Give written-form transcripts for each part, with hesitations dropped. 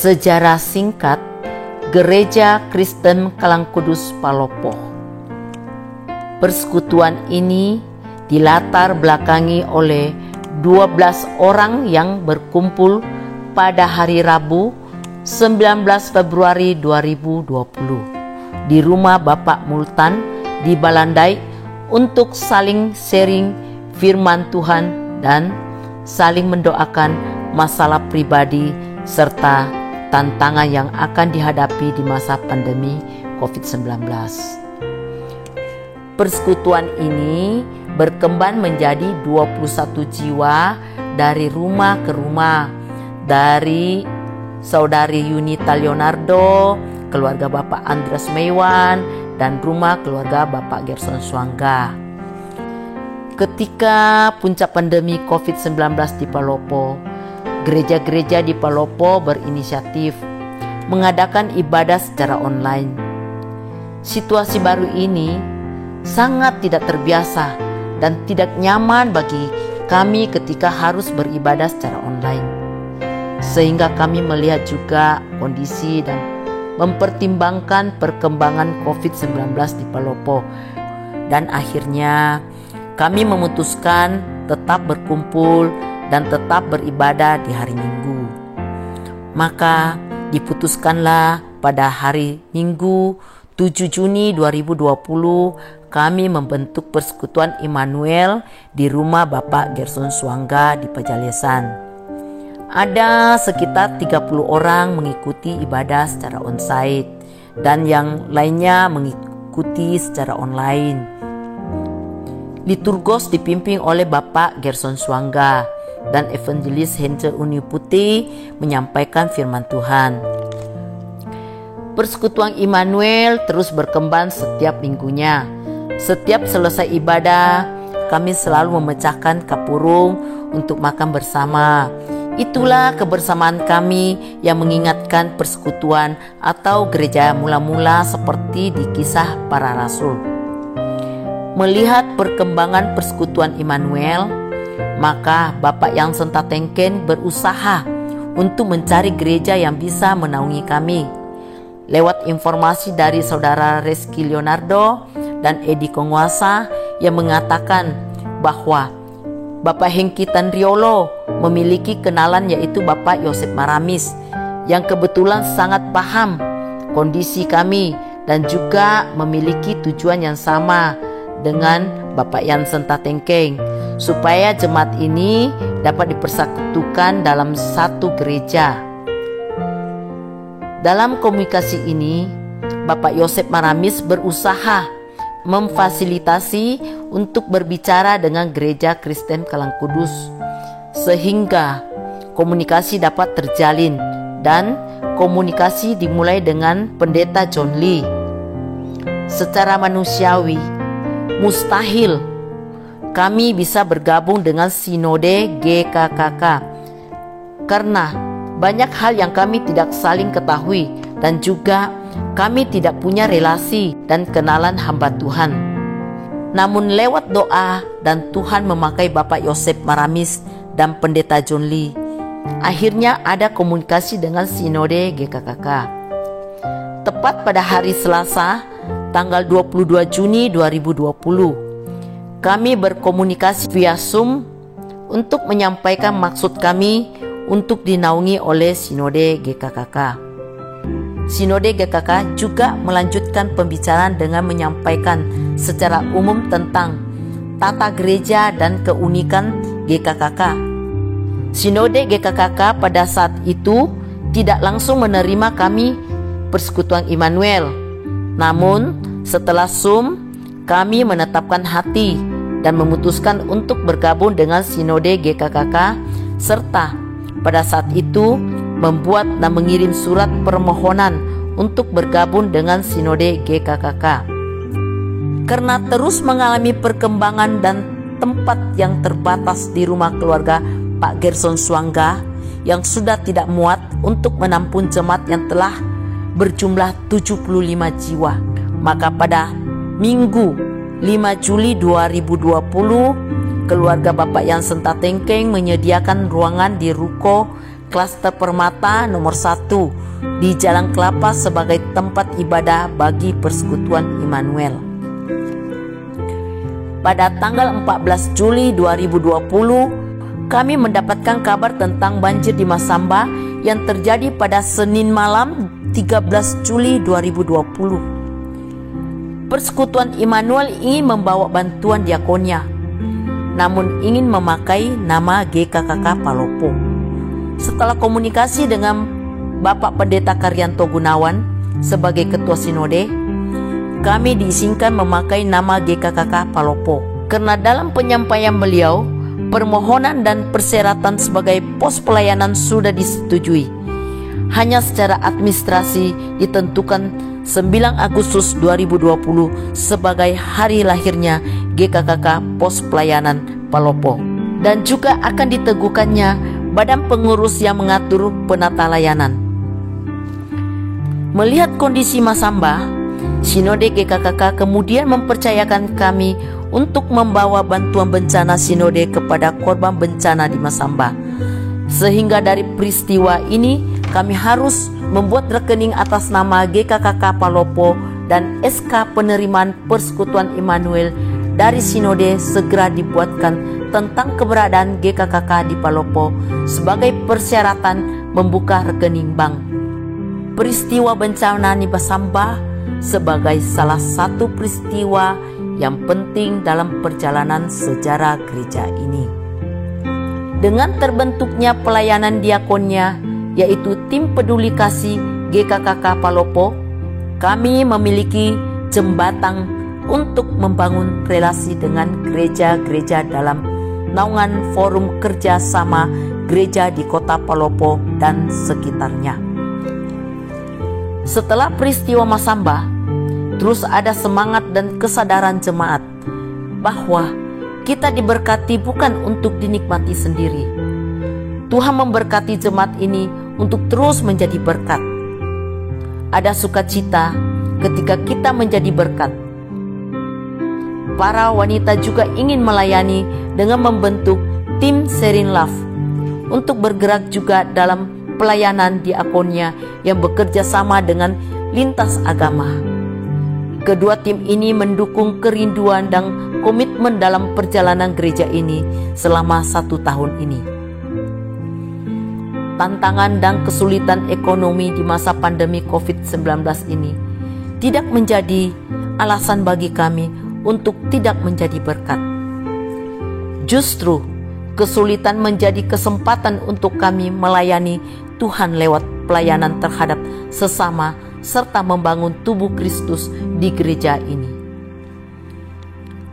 Sejarah singkat Gereja Kristen Kalangkudus Palopo. Persekutuan ini dilatar belakangi oleh 12 orang yang berkumpul pada hari Rabu 19 Februari 2020 di rumah Bapak Multan di Balandai untuk saling sharing firman Tuhan dan saling mendoakan masalah pribadi serta tantangan yang akan dihadapi di masa pandemi COVID-19. Persekutuan ini berkembang menjadi 21 jiwa dari rumah ke rumah, dari Saudari Yunita Leonardo, keluarga Bapak Andreas Meiwan, dan rumah keluarga Bapak Gerson Swangga. Ketika puncak pandemi COVID-19 di Palopo, gereja-gereja di Palopo berinisiatif mengadakan ibadah secara online. Situasi baru ini sangat tidak terbiasa dan tidak nyaman bagi kami ketika harus beribadah secara online. Sehingga kami melihat juga kondisi dan mempertimbangkan perkembangan COVID-19 di Palopo. Dan akhirnya kami memutuskan tetap berkumpul dan tetap beribadah di hari Minggu. Maka diputuskanlah pada hari Minggu 7 Juni 2020 kami membentuk Persekutuan Immanuel di rumah Bapak Gerson Swangga di Pejalesan. Ada sekitar 30 orang mengikuti ibadah secara onsite dan yang lainnya mengikuti secara online. Liturgos dipimpin oleh Bapak Gerson Swangga dan Evangelis Hence Uniputi menyampaikan firman Tuhan. Persekutuan Immanuel terus berkembang setiap minggunya. Setiap selesai ibadah, kami selalu memecahkan kapurung untuk makan bersama. Itulah kebersamaan kami yang mengingatkan persekutuan atau gereja mula-mula seperti di Kisah Para Rasul. Melihat perkembangan Persekutuan Immanuel, maka Bapak Yang Senta Tengken berusaha untuk mencari gereja yang bisa menaungi kami. Lewat informasi dari Saudara Reski Leonardo dan Edi Konguasa yang mengatakan bahwa Bapak Hengki Tandriolo memiliki kenalan yaitu Bapak Yosep Maramis yang kebetulan sangat paham kondisi kami dan juga memiliki tujuan yang sama dengan Bapak Yang Senta Tengken, supaya jemaat ini dapat dipersatukan dalam satu gereja. Dalam komunikasi ini, Bapak Yosep Maramis berusaha memfasilitasi untuk berbicara dengan Gereja Kristen Kalangkudus sehingga komunikasi dapat terjalin, dan komunikasi dimulai dengan Pendeta John Lee. Secara manusiawi, mustahil kami bisa bergabung dengan Sinode GKKK karena banyak hal yang kami tidak saling ketahui dan juga kami tidak punya relasi dan kenalan hamba Tuhan. Namun lewat doa dan Tuhan memakai Bapak Yosep Maramis dan Pendeta John Lee, akhirnya ada komunikasi dengan Sinode GKKK. Tepat pada hari Selasa, tanggal 22 Juni 2020, kami berkomunikasi via Zoom untuk menyampaikan maksud kami untuk dinaungi oleh Sinode GKKK. Sinode GKKK juga melanjutkan pembicaraan dengan menyampaikan secara umum tentang tata gereja dan keunikan GKKK. Sinode GKKK pada saat itu tidak langsung menerima kami Persekutuan Immanuel. Namun setelah Zoom, kami menetapkan hati dan memutuskan untuk bergabung dengan Sinode GKKK serta pada saat itu membuat dan mengirim surat permohonan untuk bergabung dengan Sinode GKKK. Karena terus mengalami perkembangan dan tempat yang terbatas di rumah keluarga Pak Gerson Swangga yang sudah tidak muat untuk menampung jemaat yang telah berjumlah 75 jiwa, maka pada Minggu 5 Juli 2020 keluarga Bapak Yang Senta Tengken menyediakan ruangan di ruko Klaster Permata nomor 1 di Jalan Kelapa sebagai tempat ibadah bagi Persekutuan Immanuel. Pada tanggal 14 Juli 2020, kami mendapatkan kabar tentang banjir di Masamba yang terjadi pada Senin malam 13 Juli 2020. Persekutuan Immanuel ingin membawa bantuan diakonia, namun ingin memakai nama GKKK Palopo. Setelah komunikasi dengan Bapak Pendeta Karyanto Gunawan sebagai Ketua Sinode, kami diizinkan memakai nama GKKK Palopo karena dalam penyampaian beliau, permohonan dan persyaratan sebagai pos pelayanan sudah disetujui. Hanya secara administrasi ditentukan 9 Agustus 2020 sebagai hari lahirnya GKKK Pos Pelayanan Palopo, dan juga akan diteguhkannya badan pengurus yang mengatur penata layanan. Melihat kondisi Masamba, Sinode GKKK kemudian mempercayakan kami untuk membawa bantuan bencana Sinode kepada korban bencana di Masamba. Sehingga dari peristiwa ini kami harus membuat rekening atas nama GKKK Palopo dan SK penerimaan Persekutuan Immanuel dari Sinode segera dibuatkan tentang keberadaan GKKK di Palopo sebagai persyaratan membuka rekening bank. Peristiwa bencana di Masamba sebagai salah satu peristiwa yang penting dalam perjalanan sejarah gereja ini. Dengan terbentuknya pelayanan diakonnya, yaitu Tim Peduli Kasih GKKK Palopo, kami memiliki jembatan untuk membangun relasi dengan gereja-gereja dalam naungan Forum Kerjasama Gereja di Kota Palopo dan sekitarnya. Setelah peristiwa Masamba, terus ada semangat dan kesadaran jemaat bahwa kita diberkati bukan untuk dinikmati sendiri. Tuhan memberkati jemaat ini untuk terus menjadi berkat. Ada sukacita ketika kita menjadi berkat. Para wanita juga ingin melayani dengan membentuk tim Sharing Love untuk bergerak juga dalam pelayanan diakonnya yang bekerja sama dengan lintas agama. Kedua tim ini mendukung kerinduan dan komitmen dalam perjalanan gereja ini selama 1 tahun ini. Tantangan dan kesulitan ekonomi di masa pandemi COVID-19 ini tidak menjadi alasan bagi kami untuk tidak menjadi berkat. Justru, kesulitan menjadi kesempatan untuk kami melayani Tuhan lewat pelayanan terhadap sesama serta membangun tubuh Kristus di gereja ini.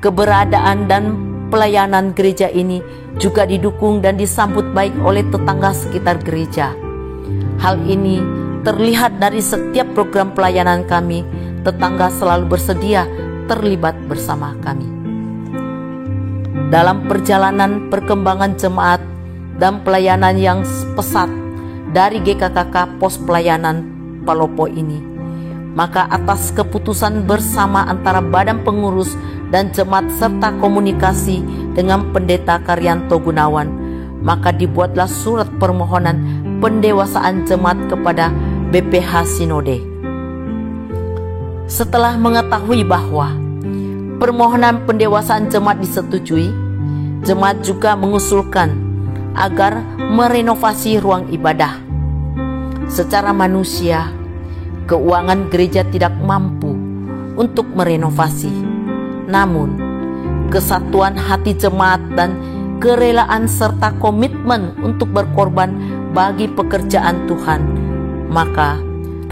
Keberadaan dan pelayanan gereja ini juga didukung dan disambut baik oleh tetangga sekitar gereja. Hal ini terlihat dari setiap program pelayanan kami, tetangga selalu bersedia terlibat bersama kami. Dalam perjalanan perkembangan jemaat dan pelayanan yang pesat dari GKKK Pos Pelayanan Palopo ini, maka atas keputusan bersama antara badan pengurus dan jemaat serta komunikasi dengan Pendeta Karyanto Gunawan, maka dibuatlah surat permohonan pendewasaan jemaat kepada BPH Sinode. Setelah mengetahui bahwa permohonan pendewasaan jemaat disetujui, jemaat juga mengusulkan agar merenovasi ruang ibadah. Secara manusia, keuangan gereja tidak mampu untuk merenovasi. Namun, kesatuan hati jemaat dan kerelaan serta komitmen untuk berkorban bagi pekerjaan Tuhan, maka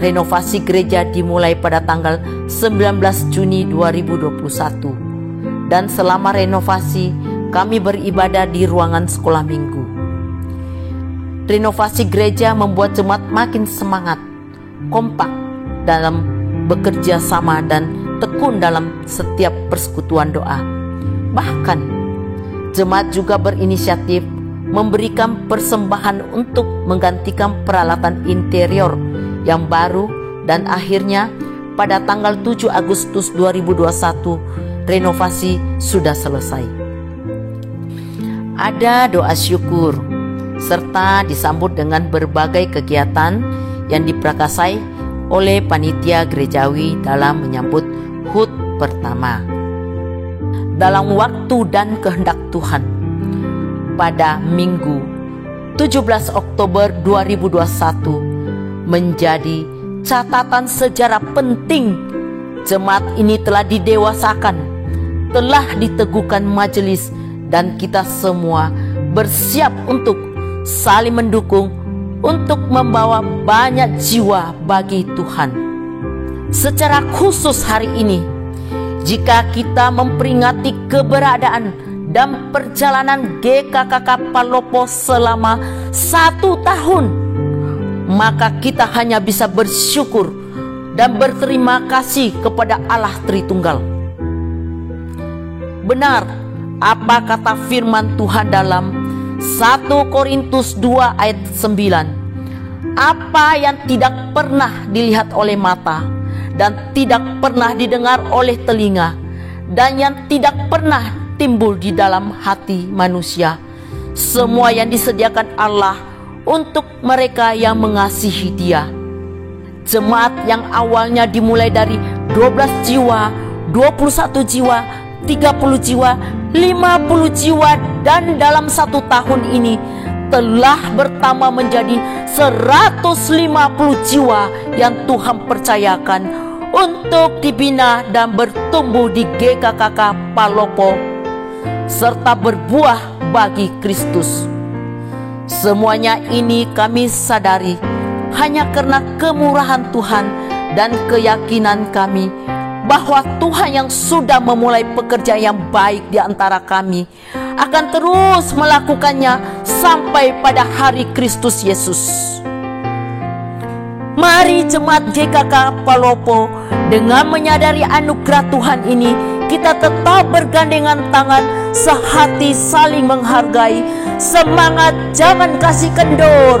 renovasi gereja dimulai pada tanggal 19 Juni 2021. Dan selama renovasi, kami beribadah di ruangan sekolah minggu. Renovasi gereja membuat jemaat makin semangat, kompak dalam bekerja sama dan tekun dalam setiap persekutuan doa. Bahkan, jemaat juga berinisiatif memberikan persembahan untuk menggantikan peralatan interior yang baru, dan akhirnya pada tanggal 7 Agustus 2021 renovasi sudah selesai. Ada doa syukur serta disambut dengan berbagai kegiatan yang diprakarsai oleh panitia gerejawi dalam menyambut HUT pertama. Dalam waktu dan kehendak Tuhan, pada Minggu 17 Oktober 2021 menjadi catatan sejarah penting. Jemaat ini telah didewasakan, telah diteguhkan majelis, dan kita semua bersiap untuk saling mendukung untuk membawa banyak jiwa bagi Tuhan. Secara khusus hari ini, jika kita memperingati keberadaan dan perjalanan GKKK Palopo selama 1 tahun, maka kita hanya bisa bersyukur dan berterima kasih kepada Allah Tritunggal. Benar apa kata firman Tuhan dalam 1 Korintus 2 ayat 9. Apa yang tidak pernah dilihat oleh mata dan tidak pernah didengar oleh telinga dan yang tidak pernah timbul di dalam hati manusia, semua yang disediakan Allah untuk mereka yang mengasihi Dia. Jemaat yang awalnya dimulai dari 12 jiwa, 21 jiwa, 30 jiwa, 50 jiwa, dan dalam 1 tahun ini telah bertambah menjadi 150 jiwa yang Tuhan percayakan untuk dibina dan bertumbuh di GKKK Palopo serta berbuah bagi Kristus. Semuanya ini kami sadari hanya karena kemurahan Tuhan dan keyakinan kami bahwa Tuhan yang sudah memulai pekerjaan yang baik di antara kami akan terus melakukannya sampai pada hari Kristus Yesus. Mari jemaat GKK Palopo, dengan menyadari anugerah Tuhan ini, kita tetap bergandengan tangan, sehati saling menghargai, semangat jangan kasih kendor,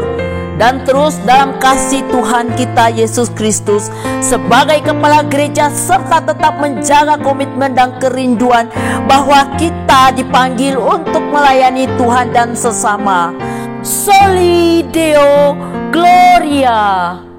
dan terus dalam kasih Tuhan kita Yesus Kristus sebagai kepala gereja, serta tetap menjaga komitmen dan kerinduan bahwa kita dipanggil untuk melayani Tuhan dan sesama. Soli Deo Gloria.